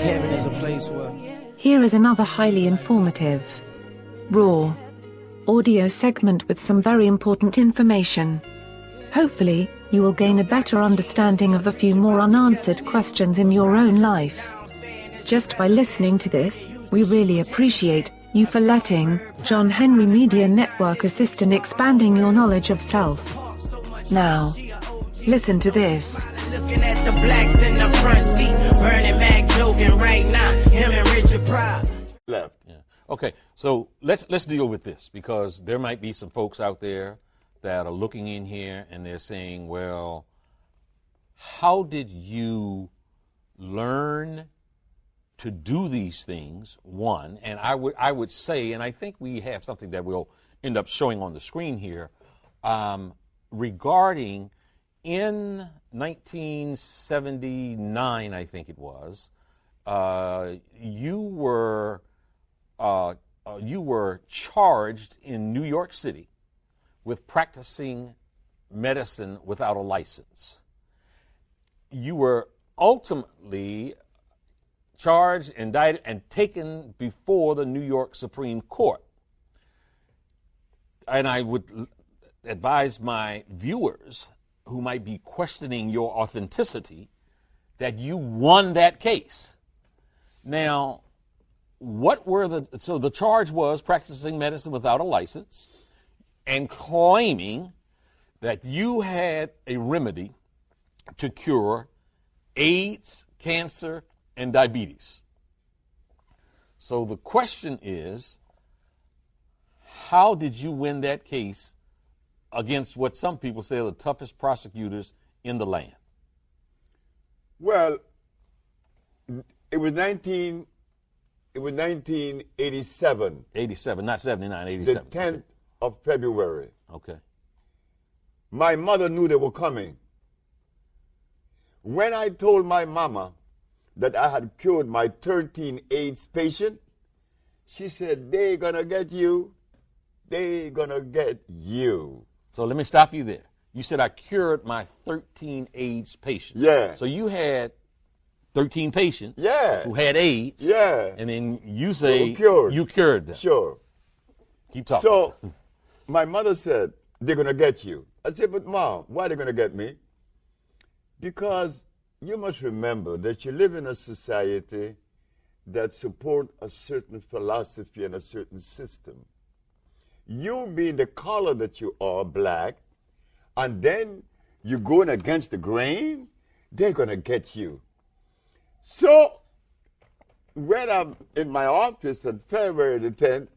Heaven is a place where... Here is another highly informative, raw audio segment with some very important information. Hopefully, you will gain a better understanding of a few more unanswered questions in your own life. Just by listening to this, we really appreciate you for letting John Henry Media Network assist in expanding your knowledge of self. Now, listen to this. Looking at the blacks in the front seat, Bernie Mac joking right now, him and Richard Pryor. Left. Yeah. Okay, so let's deal with this, because there might be some folks out there that are looking in here and they're saying, well, how did you learn to do these things, one? And I would say, and I think we have something that we'll end up showing on the screen here, regarding in 1979, I think it was, you were charged in New York City with practicing medicine without a license. You were ultimately charged, indicted, and taken before the New York Supreme Court. And I would advise my viewers who might be questioning your authenticity that you won that case. Now, so the charge was practicing medicine without a license and claiming that you had a remedy to cure AIDS, cancer, and diabetes. So the question is, how did you win that case against what some people say are the toughest prosecutors in the land? Well, it was 1987. 87, not 79, 87. The 10th of February. Okay. My mother knew they were coming. When I told my mama that I had cured my 13 AIDS patient, she said, "They're gonna get you. They're gonna get you." So let me stop you there. You said I cured my 13 AIDS patients. Yeah. So you had 13 patients, yeah, who had AIDS. Yeah. And then you say you cured them. Sure. Keep talking. So my mother said, "They're going to get you." I said, "But Mom, why are they going to get me?" Because you must remember that you live in a society that supports a certain philosophy and a certain system. You being the color that you are, black, and then you're going against the grain, they're going to get you. So when I'm in my office on February the 10th,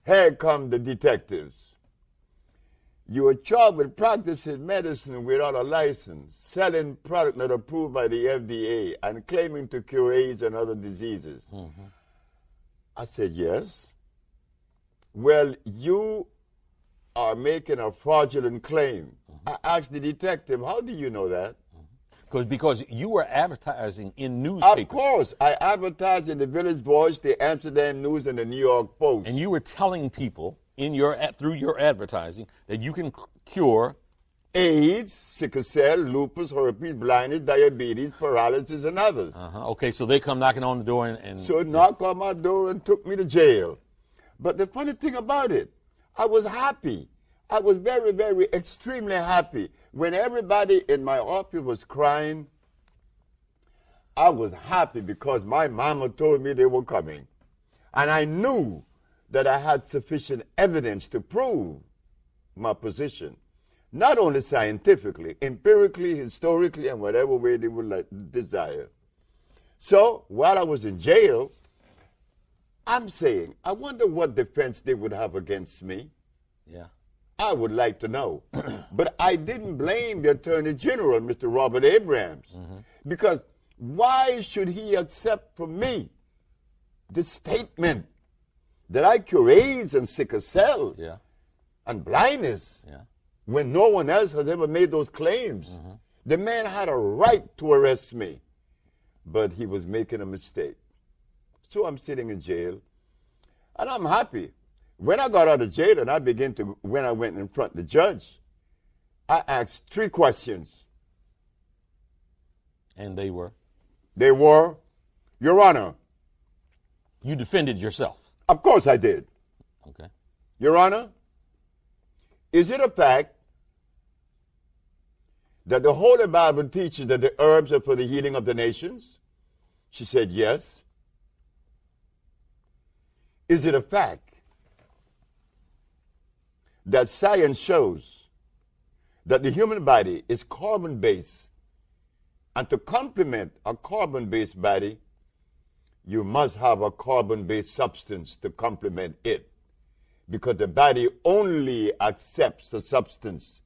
here come the detectives. You are charged with practicing medicine without a license, selling product not approved by the FDA, and claiming to cure AIDS and other diseases. Mm-hmm. I said, yes. Well, you are making a fraudulent claim. Mm-hmm. I asked the detective, how do you know that? Because you were advertising in newspapers. Of course. I advertised in the Village Voice, the Amsterdam News, and the New York Post. And you were telling people through your advertising that you can cure AIDS, sickle cell, lupus, herpes, blindness, diabetes, paralysis, and others. Okay, so they come knocking on the door and So knocked on my door and took me to jail. But the funny thing about it, I was happy. I was very, very extremely happy. When everybody in my office was crying, I was happy because my mama told me they were coming. And I knew that I had sufficient evidence to prove my position. Not only scientifically, empirically, historically, and whatever way they would desire. So while I was in jail, I'm saying, I wonder what defense they would have against me. Yeah. I would like to know. But I didn't blame the Attorney General, Mr. Robert Abrams, because why should he accept from me the statement that I cure AIDS and sickle cell and blindness when no one else has ever made those claims? The man had a right to arrest me, but he was making a mistake. So I'm sitting in jail, and I'm happy. When I got out of jail and when I went in front of the judge, I asked 3 questions. And they were? They were, Your Honor, You defended yourself. of course I did. Okay. Your Honor, is it a fact that the Holy Bible teaches that the herbs are for the healing of the nations? She said, yes. Is it a fact that science shows that the human body is carbon-based, and to complement a carbon-based body, you must have a carbon-based substance to complement it, because the body only accepts the substance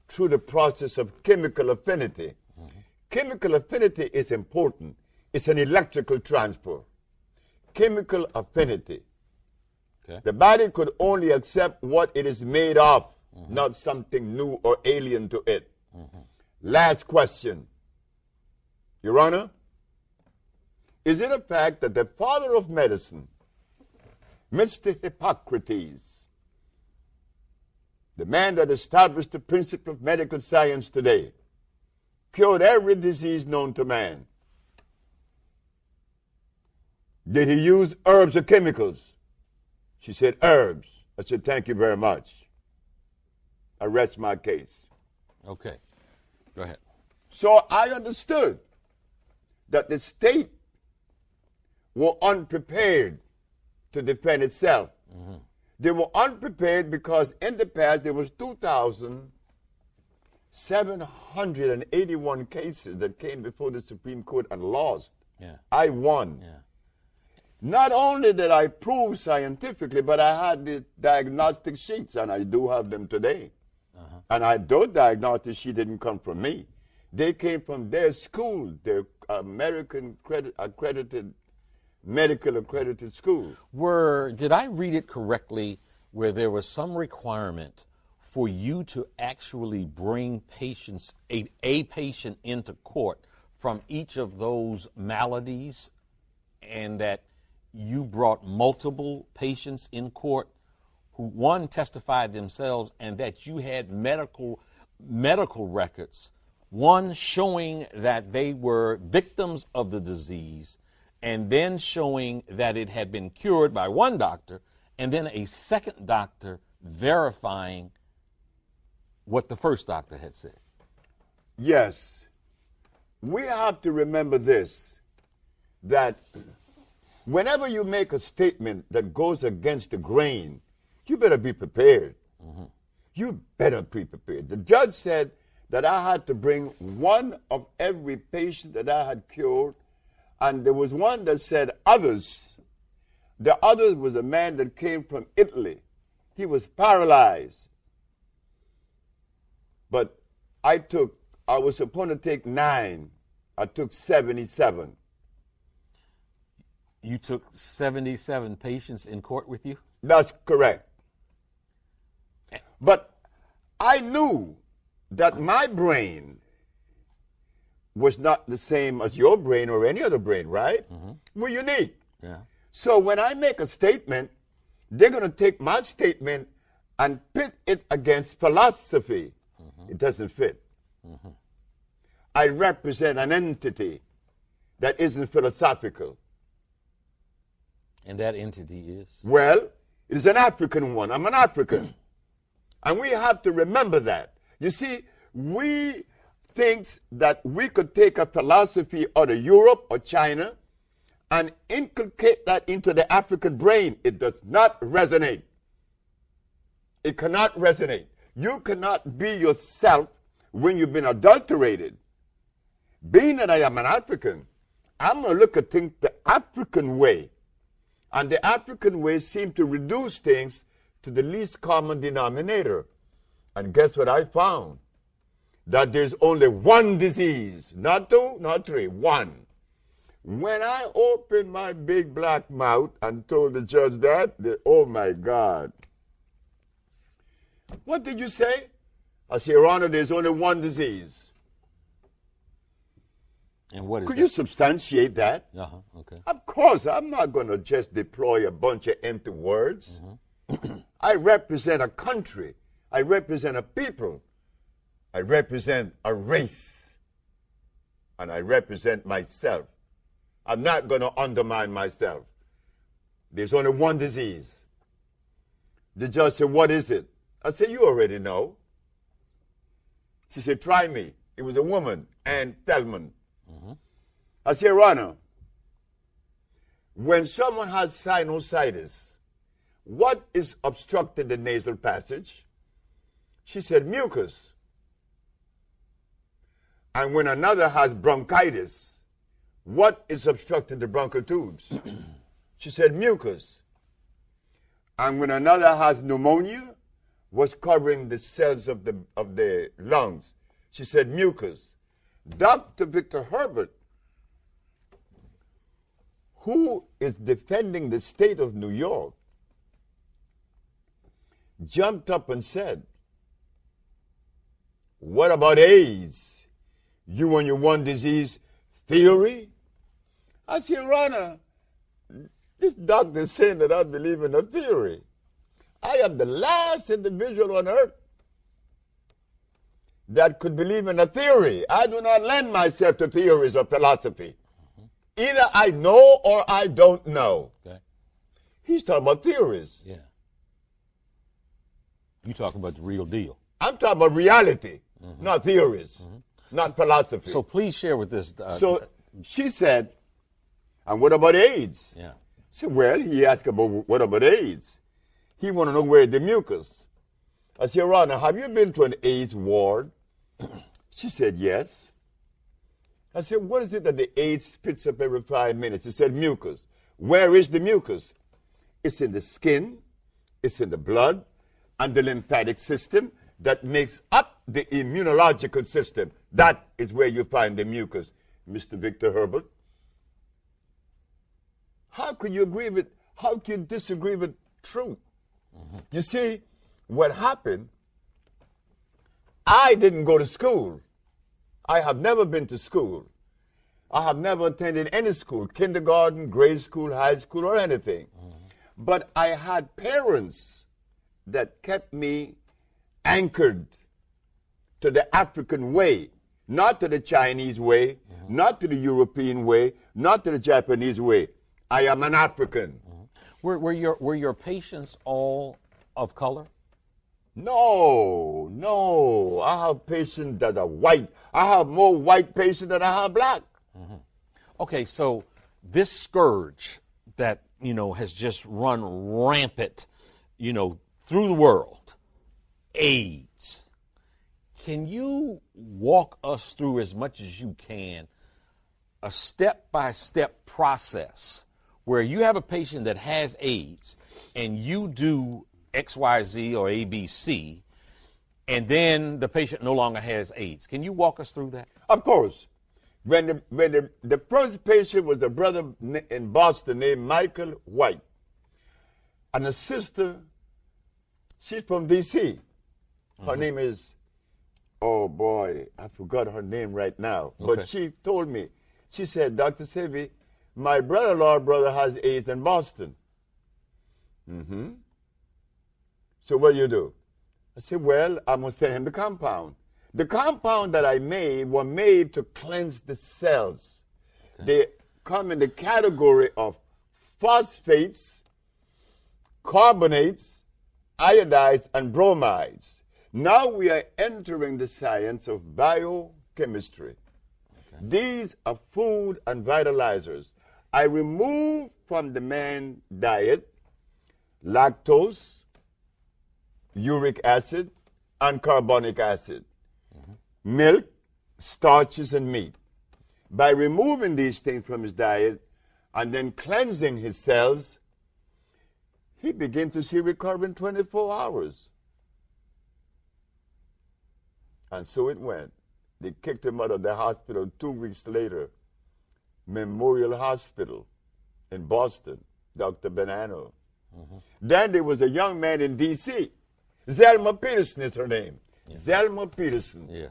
through the process of chemical affinity. Mm-hmm. Chemical affinity is important. It's an electrical transfer. Chemical affinity. Okay. The body could only accept what it is made of, mm-hmm. not something new or alien to it. Mm-hmm. Last question. Your Honor, is it a fact that the father of medicine, Mr. Hippocrates, the man that established the principle of medical science today, cured every disease known to man, did he use herbs or chemicals? She said, herbs. I said, thank you very much. I rest my case. Okay. Go ahead. So I understood that the state were unprepared to defend itself. Mm-hmm. They were unprepared because in the past there was 2,781 cases that came before the Supreme Court and lost. Yeah. I won. Yeah. Not only did I prove scientifically, but I had the diagnostic sheets, and I do have them today. Uh-huh. And those diagnostic sheets didn't come from me. They came from their school, their American accredited, medical accredited school. Did I read it correctly where there was some requirement for you to actually bring patients, a patient into court from each of those maladies, and that you brought multiple patients in court who, one, testified themselves, and that you had medical records, one showing that they were victims of the disease, and then showing that it had been cured by one doctor, and then a second doctor verifying what the first doctor had said? Yes. We have to remember this, that whenever you make a statement that goes against the grain, you better be prepared. Mm-hmm. You better be prepared. The judge said that I had to bring one of every patient that I had cured, and there was one that said others. The others was a man that came from Italy. He was paralyzed. But I was supposed to take 9. I took 77. You took 77 patients in court with you? That's correct. But I knew that my brain was not the same as your brain or any other brain, right? Mm-hmm. We're unique. Yeah. So when I make a statement, they're going to take my statement and pit it against philosophy. Mm-hmm. It doesn't fit. Mm-hmm. I represent an entity that isn't philosophical. And that entity is? Well, it is an African one. I'm an African. And we have to remember that. You see, we think that we could take a philosophy out of Europe or China and inculcate that into the African brain. It does not resonate. It cannot resonate. You cannot be yourself when you've been adulterated. Being that I am an African, I'm going to look at things the African way. And the African way seems to reduce things to the least common denominator. And guess what I found? That there's only one disease. Not 2, not 3, 1. When I opened my big black mouth and told the judge that, oh my God. What did you say? I said, Your Honor, there's only one disease. And what is Could that? you substantiate that? Uh-huh, okay. Of course, I'm not going to just deploy a bunch of empty words. Mm-hmm. I represent a country. I represent a people. I represent a race. And I represent myself. I'm not going to undermine myself. There's only one disease. The judge said, what is it? I said, you already know. She said, try me. It was a woman, Ann Thelman. I said, Your Honor, when someone has sinusitis, what is obstructing the nasal passage? She said, mucus. And when another has bronchitis, what is obstructing the bronchial tubes? She said, mucus. And when another has pneumonia, what's covering the cells of the lungs? She said, mucus. Dr. Victor Herbert, who is defending the state of New York, jumped up and said, what about AIDS? You and your one disease theory? I said, Your Honor, this doctor is saying that I believe in a theory. I am the last individual on earth that could believe in a theory. I do not lend myself to theories or philosophy. Either I know or I don't know. Okay. He's talking about theories. Yeah. You talking about the real deal. I'm talking about reality, not theories, not philosophy. So please share with this. So she said, and what about AIDS? Yeah. I said, well, he asked about what about AIDS? He want to know where the mucus. I said, Your Honor, have you been to an AIDS ward? She said, yes. I said, what is it that the AIDS spits up every 5 minutes? She said, mucus. Where is the mucus? It's in the skin, it's in the blood, and the lymphatic system that makes up the immunological system. That is where you find the mucus, Mr. Victor Herbert. How can you disagree with truth? You see, what happened, I didn't go to school. I have never been to school. I have never attended any school, kindergarten, grade school, high school, or anything. But I had parents that kept me anchored to the African way, not to the Chinese way, not to the European way, not to the Japanese way. I am an African. Were your patients all of color? No. I have patients that are white. I have more white patients than I have black. Okay, so this scourge that, has just run rampant, through the world, AIDS. Can you walk us through as much as you can a step-by-step process where you have a patient that has AIDS and you do XYZ or ABC, and then the patient no longer has AIDS? Can you walk us through that? Of course. When the first patient was a brother in Boston named Michael White, and a sister, she's from D.C. Her name is, oh boy, I forgot her name right now. Okay. But she told me, she said, Dr. Sebi, my brother has AIDS in Boston. So what do you do? I said, well, I must send him the compound. The compound that I made were made to cleanse the cells. Okay. They come in the category of phosphates, carbonates, iodides, and bromides. Now we are entering the science of biochemistry. Okay. These are food and vitalizers. I remove from the man's diet lactose, uric acid, and carbonic acid, milk, starches, and meat. By removing these things from his diet and then cleansing his cells, he began to see recovery in 24 hours. And so it went. They kicked him out of the hospital 2 weeks later. Memorial Hospital in Boston, Dr. Bonanno. Then there was a young man in D.C., Zelma Peterson is her name. Yeah. Zelma Peterson. Yeah.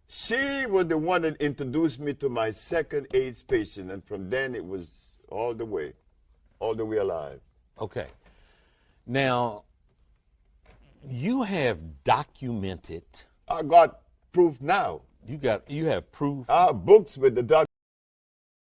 She was the one that introduced me to my second AIDS patient, and from then it was all the way alive. Okay. Now, you have documented. I got proof now. You have proof. Our books with the